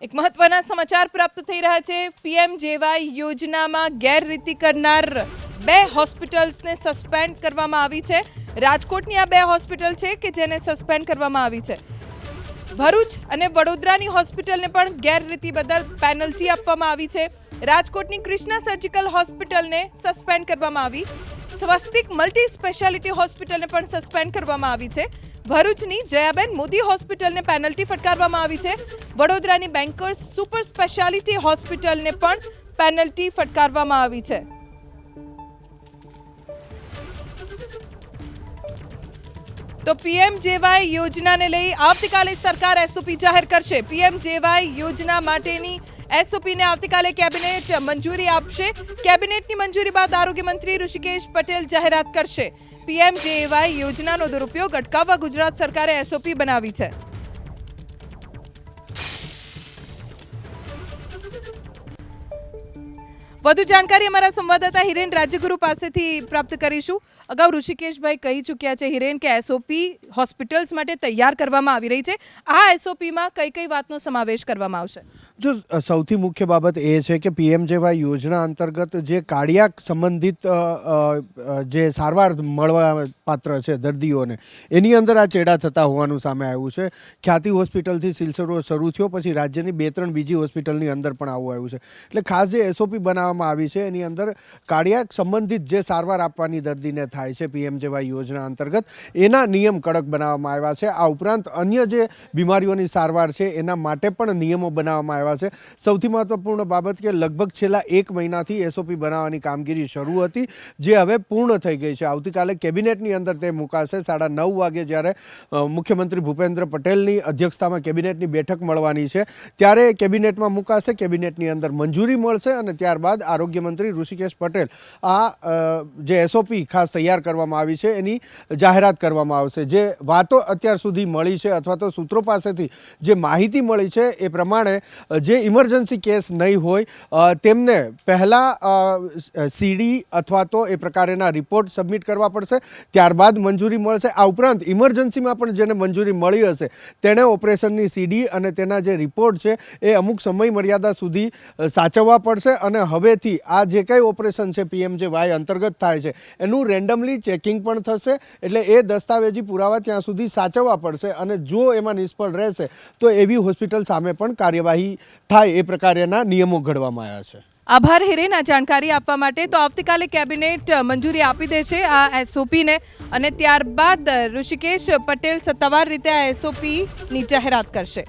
એક મહત્વના સમાચાર પ્રાપ્ત થઈ રહ્યા છે। પીએમજેવાય યોજનામાં ગેરરીતિ કરનાર બે હોસ્પિટલ્સને સસ્પેન્ડ કરવામાં આવી છે। રાજકોટની આ બે હોસ્પિટલ છે કે જેને સસ્પેન્ડ કરવામાં આવી છે। ભરૂચ અને વડોદરાની હોસ્પિટલને પણ ગેરરીતિ બદલ પેનલ્ટી આપવામાં આવી છે। રાજકોટની કૃષ્ણા સર્જિકલ હોસ્પિટલને સસ્પેન્ડ કરવામાં આવી। સ્વસ્તિક મલ્ટી સ્પેશિયાલિટી હોસ્પિટલને પણ સસ્પેન્ડ કરવામાં આવી છે। ભરૂચની જયાબેન મોદી હોસ્પિટલને પેનલ્ટી ફટકારવામાં આવી છે। વડોદરાની બેન્કર્સ સુપર સ્પેશિયાલિટી હોસ્પિટલને પણ પેનલ્ટી ફટકારવામાં આવી છે। તો પીએમજેવાય યોજનાને લઈ આવતીકાલે સરકાર એસઓપી જાહેર કરશે। પીએમજેવાય યોજના માટેની એસઓપીને આવતીકાલે કેબિનેટ મંજૂરી આપશે। કેબિનેટની મંજૂરી બાદ આરોગ્ય મંત્રી ઋષિકેશ પટેલ જાહેરાત કરશે। પીએમજેવાય યોજનાનો દુરુપયોગ અટકાવવા ગુજરાત સરકારે એસઓપી બનાવી છે। વધુ જાણકારી અમારા સંવાદદાતા હિરેન રાજ્યગુરુ પાસેથી પ્રાપ્ત કરીશું। અગાઉ ઋષિકેશભાઈ કહી ચૂક્યા છે હિરેન કે એસઓપી હોસ્પિટલ્સ માટે તૈયાર કરવામાં આવી રહી છે। આ એસઓપીમાં કઈ કઈ વાતનો સમાવેશ કરવામાં આવશે? જો સૌથી મુખ્ય બાબત એ છે કે પીએમજેવાય યોજના અંતર્ગત જે કાર્ડિયાક સંબંધિત જે સારવાર મળવા પાત્ર છે દર્દીઓને, એની અંદર આ ચેડા થતા હોવાનું સામે આવ્યું છે। ખ્યાતિ હોસ્પિટલથી સિલસિલો શરૂ થયો, પછી રાજ્યની 2-3 બીજી હોસ્પિટલની અંદર પણ આવું આવ્યું છે। એટલે ખાસ જે એસઓપી બનાવવામાં આવી છે એની અંદર કાર્ડિયાક સંબંધિત જે સારવાર આપવાની દર્દીને થાય છે પીએમજેવાય યોજના અંતર્ગત, એના નિયમ કડક બનાવવામાં આવ્યા છે। આ ઉપરાંત અન્ય જે બીમારીઓની સારવાર છે એના માટે પણ નિયમો બનાવવામાં આવ્યા છે। સૌથી મહત્વપૂર્ણ બાબત કે લગભગ છેલ્લા 1 મહિનાથી એસઓપી બનાવવાની કામગીરી શરૂ હતી, જે હવે પૂર્ણ થઈ ગઈ છે। આવતીકાલે કેબિનેટની અંદર તે મુકાશે। 9:30 વાગે જ્યારે મુખ્યમંત્રી ભૂપેન્દ્ર પટેલની અધ્યક્ષતામાં કેબિનેટની બેઠક મળવાની છે, ત્યારે કેબિનેટમાં મુકાશે। કેબિનેટની અંદર મંજૂરી મળશે અને ત્યારબાદ આરોગ્ય મંત્રી ઋષિકેશ પટેલ આ જે એસઓપી ખાસ તૈયાર કરવામાં આવી છે એની જાહેરાત કરવામાં આવશે। જે વાતો અત્યાર સુધી મળી છે અથવા તો સૂત્રો પાસેથી જે માહિતી મળી છે એ પ્રમાણે જે ઇમરજન્સી કેસ નહીં હોય તેમને પહેલાં સીડી અથવા તો એ પ્રકારેના રિપોર્ટ સબમિટ કરવા પડશે, ત્યારબાદ મંજૂરી મળશે। આ ઉપરાંત ઇમરજન્સીમાં પણ જેને મંજૂરી મળી હશે તેણે ઓપરેશનની સીડી અને તેના જે રિપોર્ટ છે એ અમુક સમય મર્યાદા સુધી સાચવવા પડશે। અને હવેથી આ જે કંઈ ઓપરેશન છે પીએમજેવાય અંતર્ગત થાય છે એનું રેન્ડમલી ચેકિંગ પણ થશે। એટલે એ દસ્તાવેજી પુરાવા ત્યાં સુધી સાચવવા પડશે અને જો એમાં નિષ્ફળ રહેશે તો એવી હોસ્પિટલ સામે પણ કાર્યવાહી થાય એ પ્રકારના નિયમો ઘડવામાં આવ્યા છે। આભાર હિરેન આ જાણકારી આપવા માટે। તો આવતીકાલે કેબિનેટ મંજૂરી આપી દેશે આ એસઓપીને અને ત્યારબાદ ઋષિકેશ પટેલ સત્તાવાર રીતે આ એસઓપીની જાહેરાત કરશે।